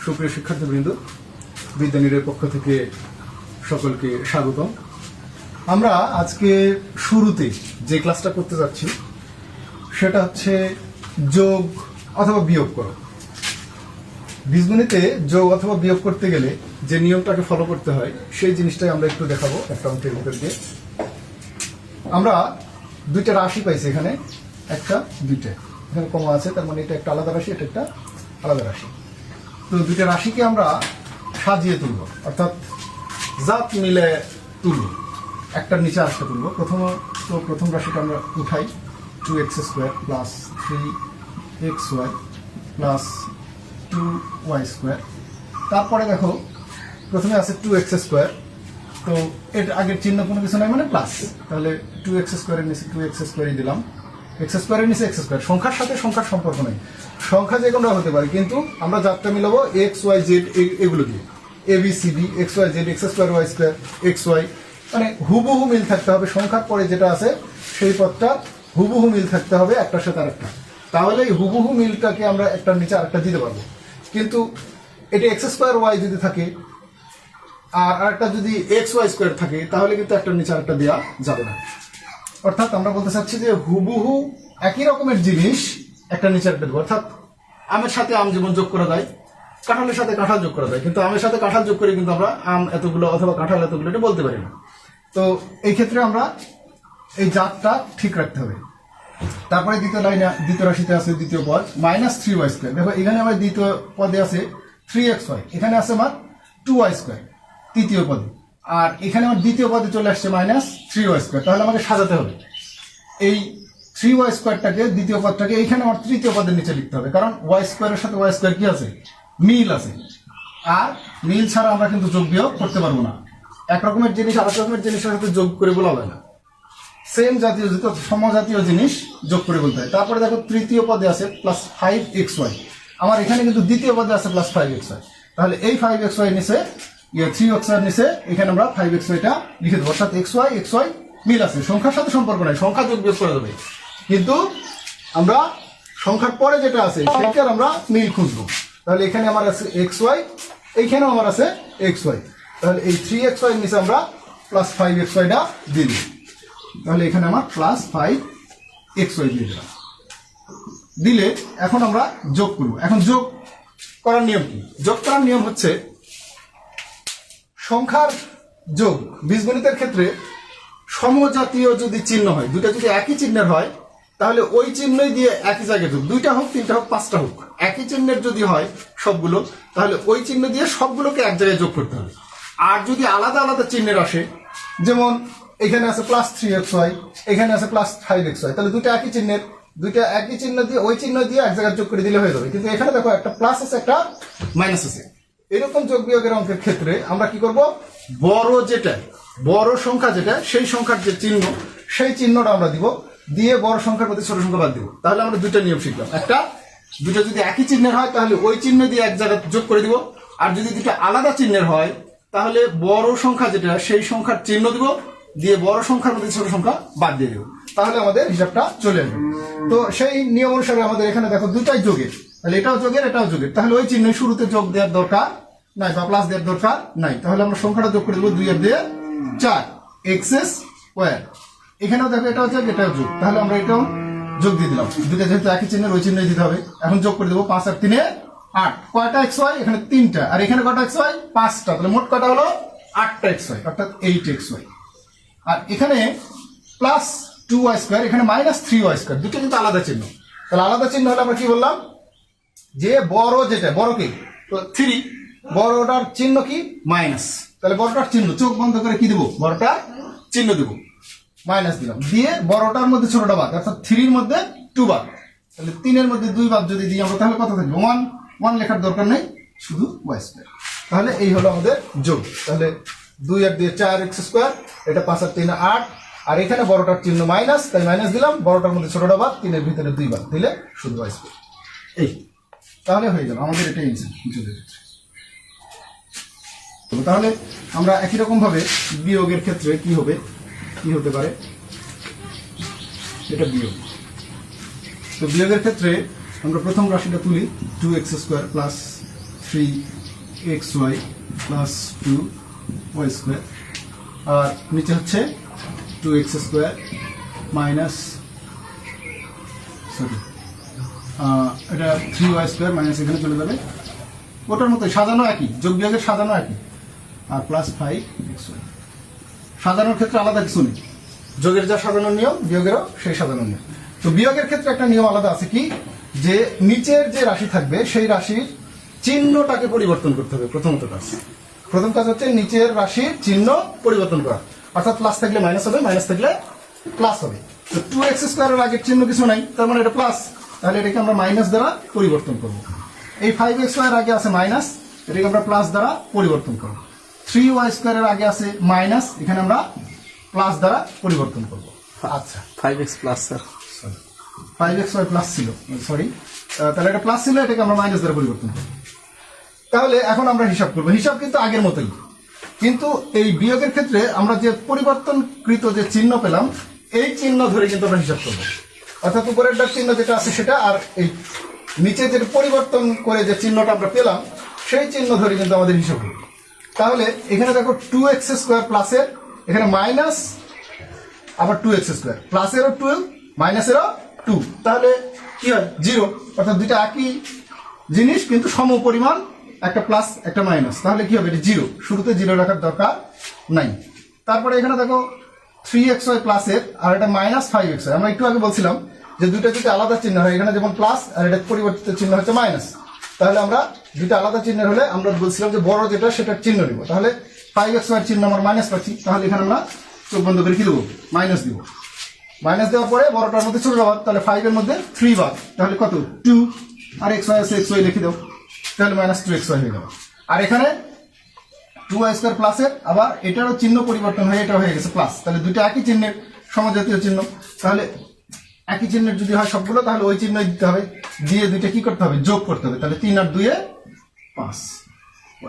সুপ্রিয় শিক্ষার্থীবৃন্দ, বিদ্যানীরের পক্ষ থেকে সকলকে স্বাগতম। আমরা আজকে শুরুতে যে ক্লাসটা করতে যাচ্ছি সেটা হচ্ছে যোগ অথবা বিয়োগ করা। বীজগণিতে যোগ অথবা বিয়োগ করতে গেলে যে নিয়মটাকে ফলো করতে হয় সেই জিনিসটাই আমরা একটু দেখাবো একটা অঙ্কের ভিতর দিয়ে। আমরা দুইটা রাশি পাইছি, এখানে একটা দুইটা, এখানে কমা আছে, তার মানে এটা একটা আলাদা রাশি, এটা একটা আলাদা রাশি। তো দুইটা রাশিকে আমরা সাজিয়ে তুলব, অর্থাৎ জাত মিলে তুলব, একটার নিচে আরেকটা তুলব। প্রথম রাশিটা আমরা উঠাই, 2x² plus 3xy plus 2y²। তারপরে দেখো প্রথমে আছে 2x², তো এর আগের চিহ্ন কোনো কিছু নাই, মানে প্লাস, তাহলে 2x² এর নিচে 2x² দিলাম, x² এর নিচে x²। সংখ্যার সাথে সংখ্যার সম্পর্ক নেই, সংখ্যা যে কোনো হতে পারে, কিন্তু আমরা জাতটা মিলাবো x y z এগুলো দিয়ে, ABCD xy z x² y² xy, মানে হুবহু মিল থাকতে হবে। সংখ্যার পরে যেটা আছে সেই পদটা হুবহু মিল থাকতে হবে একটার সাথে আরেকটা, তাহলে এই হুবহু মিলটাকে আমরা একটার নিচে আরেকটা দিতে পারবো। কিন্তু এটা x² y যদি থাকে আর আরেকটা যদি xy² থাকে, তাহলে কিন্তু একটার নিচে আরেকটা দেওয়া যাবে না। অর্থাৎ আমরা বলতে চাচ্ছি যে হুবহু একই রকমের জিনিস একটা নিচে একটা দেবো। অর্থাৎ আমের সাথে আম যেমন যোগ করা যায়, কাঁঠালের সাথে কাঁঠাল যোগ করা যায়, কিন্তু আমের সাথে কাঁঠাল যোগ করে কিন্তু আমরা আম এতগুলো অথবা কাঁঠাল এতগুলো এটা বলতে পারি না। তো এই ক্ষেত্রে আমরা এই জাতটা ঠিক রাখতে হবে। তারপরে দ্বিতীয় রাশিতে আছে দ্বিতীয় পদ -3y²। দেখো এখানে আমার দ্বিতীয় পদে আছে 3xy, এখানে আছে আমার 2y², তৃতীয় পদে, আর এখানে আমার দ্বিতীয় পদে চলে আসছে -3y²। তাহলে আমাকে সাজাতে হবে এই 3y²টাকে, দ্বিতীয় পদটাকে এইখানে আমার তৃতীয় পদের নিচে লিখতে হবে, কারণ y² এর সাথে y² কি আছে, মিল আছে। আর মিল ছাড়া আমরা কিন্তু যোগ বিয়োগ করতে পারবো না। এক রকমের জিনিস আরেক রকমের জিনিসের সাথে যোগ করে বলা হয় না, সেম জাতীয় সমজাতীয় জিনিস যোগ করে বলতে হয়। তারপরে দেখো তৃতীয় পদে আছে +5xy, আমার এখানে কিন্তু দ্বিতীয় পদে আছে +5xy, তাহলে এই 5xy নিচে 3xy এর নিচে এখানে আমরা 5xyটা লিখে দেবো। অর্থাৎ xy মিল আছে, সংখ্যার সাথে সম্পর্ক নাই, সংখ্যা যোগ বিয়োগ করে দেবে, কিন্তু আমরা সংখ্যার পরে যেটা আছে সেটার আমরা মিল খুঁজবো। তাহলে এখানে আমার আছে xy, এইখানেও আমার আছে xy, তাহলে এই 3xy এর নিচে আমরা +5xyটা দিয়ে দিই। তাহলে এখানে আমার +5xy দিয়ে দিলাম। দিলে এখন আমরা যোগ করব। এখন যোগ করার নিয়ম কি? যোগ করার নিয়ম হচ্ছে সংখ্যার যোগ। বীজগণিতের ক্ষেত্রে সমজাতীয় যদি চিহ্ন হয়, দুটা যদি একই চিহ্নের হয়, তাহলে ওই চিহ্নই দিয়ে একই জায়গায় যোগ, দুইটা হোক, তিনটা হোক, পাঁচটা হোক, একই চিহ্নের যদি হয় সবগুলো, তাহলে ওই চিহ্ন দিয়ে সবগুলোকে এক জায়গায় যোগ করতে হবে। আর যদি আলাদা আলাদা চিহ্নের আসে, যেমন এখানে আছে +3xy, এখানে আছে +5xy, তাহলে দুইটা একই চিহ্ন দিয়ে ওই চিহ্ন দিয়ে এক জায়গায় যোগ করে দিলে হয়ে যাবে। কিন্তু এখানে দেখো একটা প্লাস আছে, একটা মাইনাস আছে। এরকম যোগ বিয়োগের অঙ্কের ক্ষেত্রে আমরা কি করব, বড় সংখ্যা যেটা, সেই সংখ্যার যে চিহ্ন, সেই চিহ্নটা আমরা দিব, দিয়ে বড় সংখ্যার মধ্যে ছোট সংখ্যা বাদ দিব। তাহলে আমরা দুইটা নিয়ম শিখলাম। দুটো যদি একই চিহ্নের হয় তাহলে ওই চিহ্ন দিয়ে এক জায়গায় যোগ করে দিব, আর যদি দুটো আলাদা চিহ্নের হয় তাহলে বড় সংখ্যা যেটা, সেই সংখ্যার চিহ্ন দিব, দিয়ে বড় সংখ্যার মধ্যে ছোট সংখ্যা বাদ দিয়ে দেব, তাহলে আমাদের হিসাবটা চলে আসবে। তো সেই নিয়ম অনুসারে আমাদের এখানে দেখো দুটাই যোগের, তাহলে এটাও যোগের এটাও যোগের, তাহলে ওই চিহ্ন শুরুতে যোগ দেওয়ার দরকার নাই বা প্লাস দেওয়ার দরকার নাই। তাহলে আমরা সংখ্যাটা যোগ করে দেবো 2 আর 2 4 x²। এখানেও দেখো এটাও যোগ এটাও যোগ, তাহলে আমরা এটাও যোগ দিয়ে দিলাম, দুটো যেহেতু একই চিহ্নের ওই চিহ্নই দিতে হবে। এখন যোগ করে দেবো 5 আর 3 8, কয়টা xy, এখানে 3টা, আর এখানে কয়টা xy 5টা, তাহলে মোট কয়টা হলো 8টা xy, অর্থাৎ 8xy। আর এখানে +2y², এখানে -3y², দুটো কিন্তু আলাদা চিহ্ন। তাহলে আলাদা চিহ্ন হলে আমরা কি বললাম, যে বড় যেটা, বড় কি, তো 3, বড়টার চিহ্ন কি মাইনাস, তাহলে বড়টার চিহ্ন চোখ বন্ধ করে কি দেবো, বড়টার চিহ্ন দেবো, মাইনাস দিলাম, দিয়ে বড়টার মধ্যে ছোটটা বাদ, অর্থাৎ 3-র মধ্যে 2 বাদ, তাহলে 3-এর মধ্যে 2 বাদ যদি দিই আমরা, তাহলে কত থাকবে 1 লেখার দরকার নেই, শুধু y²। তাহলে এই হলো আমাদের যোগ। তাহলে 2 আর 2 4x², এটা 5 আর 3 8, আর এখানে বড়টার চিহ্ন মাইনাস, তাই মাইনাস দিলাম, বড়টার মধ্যে ছোটটা বাদ, 3-এর ভিতরে 2 বাদ দিলে শুধু y²। এই তাহলে হয়ে গেল আমাদের এটাই যোগের ক্ষেত্রে। তাহলে আমরা একই রকম ভাবে বিয়োগের ক্ষেত্রে কি হতে পারে, এটা বিয়োগ। তো বিয়োগের ক্ষেত্রে আমরা প্রথম রাশিটা তুলি, 2x² plus 3xy plus 2y square, আর নিচে হচ্ছে 2x স্কোয়ার মাইনাস সরি এটা 3y স্কোয়ার মাইনাস এখানে চলে যাবে, ওটার মতো সাজানো একই, যোগ বিয়োগের সাজানো একই, আর প্লাস 5xy। সাজানোর ক্ষেত্রে আলাদা কিছু নেই, যোগের যা সাজানোর নিয়ম বিয়োগেরও সেই সাজানোর নিয়ম। তো বিয়োগের ক্ষেত্রে একটা নিয়ম আলাদা আছে কি, যে নিচের যে রাশি থাকবে সেই রাশির চিহ্নটাকে পরিবর্তন করতে হবে। প্রথম কাজ হচ্ছে নিচের রাশির চিহ্ন পরিবর্তন করা, অর্থাৎ প্লাস থাকলে মাইনাস হবে, মাইনাস থাকলে প্লাস হবে। তো 2x স্কোয়ারের আগের চিহ্ন কিছু নাই, তার মানে এটা প্লাস, তাহলে এটাকে আমরা মাইনাস দ্বারা পরিবর্তন করব। এই 5xy এর আগে আছে মাইনাস, এটাকে আমরা প্লাস দ্বারা পরিবর্তন করব। 3y স্কোয়ারের আগে আছে মাইনাস, এখানে আমরা প্লাস দ্বারা পরিবর্তন করব। আচ্ছা 5x plus sir, 5xy plus ছিল, সরি, তাহলে এটা প্লাস ছিল, এটাকে আমরা মাইনাস দ্বারা পরিবর্তন করব। তাহলে এখন আমরা হিসাব করব, হিসাব কিন্তু আগের মতোই, কিন্তু এই বিয়োগের ক্ষেত্রে আমরা যে পরিবর্তনকৃত যে চিহ্ন পেলাম এই চিহ্ন ধরে কিন্তু আমরা হিসাব করব, অর্থাৎ উপরের চিহ্ন যেটা আছে সেটা, আর এই নিচে যেটা পরিবর্তন করে যে চিহ্নটা আমরা পেলাম সেই চিহ্ন ধরে কিন্তু আমাদের হিসাব হবে। তাহলে এখানে দেখো 2x স্কোয়ার প্লাসের, এখানে মাইনাস, আবার 2x স্কোয়ার, প্লাসেরও 2 মাইনাসেরও 2, তাহলে কি হয় 0, অর্থাৎ দুইটা একই জিনিস কিন্তু সম পরিমাণ, একটা প্লাস একটা মাইনাস, তাহলে কি হবে এটা 0, শুরুতে 0 রাখার দরকার নাই। তারপরে এখানে দেখো 3xy প্লাসের, আর এটা মাইনাস 5xy, আমরা একটু আগে বলছিলাম যে দুইটা যদি আলাদা চিহ্ন হয়, এখানে যেমন প্লাস আর এটা পরিবর্তিত চিহ্ন হচ্ছে মাইনাস, তাহলে আমরা দুইটা আলাদা চিহ্নের হলে আমরা বলছিলাম যে বড় যেটা সেটার চিহ্ন নিব, তাহলে 5xy এর চিহ্ন আমরা মাইনাস পাচ্ছি, তাহলে এখানে আমরা চোখ বন্ধ করে কি দেবো, মাইনাস দিব। মাইনাস দেওয়ার পরে বড়টার মধ্যে ছোট যাওয়ার, তাহলে 5 এর মধ্যে 3 বাদ, তাহলে কত 2, আর xy আছে xy লিখে দাও, তাহলে মাইনাস 2xy হয়ে গেল। আর এখানে 2y স্কোয়ার প্লাসের, আবার এটারও চিহ্ন পরিবর্তন হয়ে এটা হয়ে গেছে প্লাস, তাহলে দুইটা একই চিহ্নের সমজাতীয় চিহ্ন, তাহলে একই চিহ্নের যদি হয় সবগুলো তাহলে ওই চিহ্নই দিতে হবে, দিয়ে দুইটা কি করতে হবে, যোগ করতে হবে, তাহলে 3 আর 2 এ 5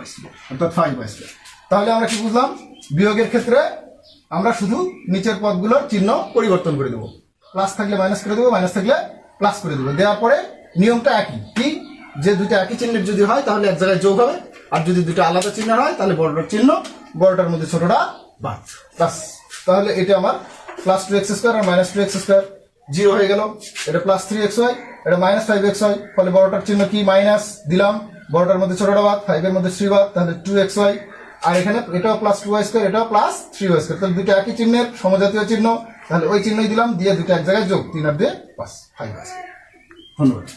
y স্কোয়ার, অর্থাৎ 5y স্কোয়ার। তাহলে আমরা কি বুঝলাম, বিয়োগের ক্ষেত্রে আমরা শুধু নিচের পদগুলোর চিহ্ন পরিবর্তন করে দেবো, প্লাস থাকলে মাইনাস করে দেবো, মাইনাস থাকলে প্লাস করে দেবো, দেওয়ার পরে নিয়মটা একই, কি যে দুইটা একই চিহ্নের যদি হয় তাহলে এক জায়গায় যোগ হবে, আর যদি দুইটা আলাদা চিহ্ন হয় তাহলে বড়টার চিহ্ন, বড়টার মধ্যে ছোটটা বাদ, বাস। তাহলে এটা আমার প্লাস 2x স্কোয়ার আর মাইনাস 2x স্কোয়ার 0 হয়ে গেল, এটা প্লাস 3xy, এটা মাইনাস 5xy, ফলে বড়টার চিহ্ন কি মাইনাস দিলাম, বড়টার মধ্যে ছোটটা বাদ, 5 এর মধ্যে 3 বাদ, তাহলে 2xy, আর এখানে এটাও প্লাস 2y স্কোয়ার, এটাও প্লাস 3y স্কোয়ার, তাহলে দুইটা একই চিহ্নের সমজাতীয় চিহ্ন, তাহলে ওই চিহ্নই দিলাম, দিয়ে দুইটা এক জায়গায় যোগ, 3 আর 2 5 ধন্যবাদ।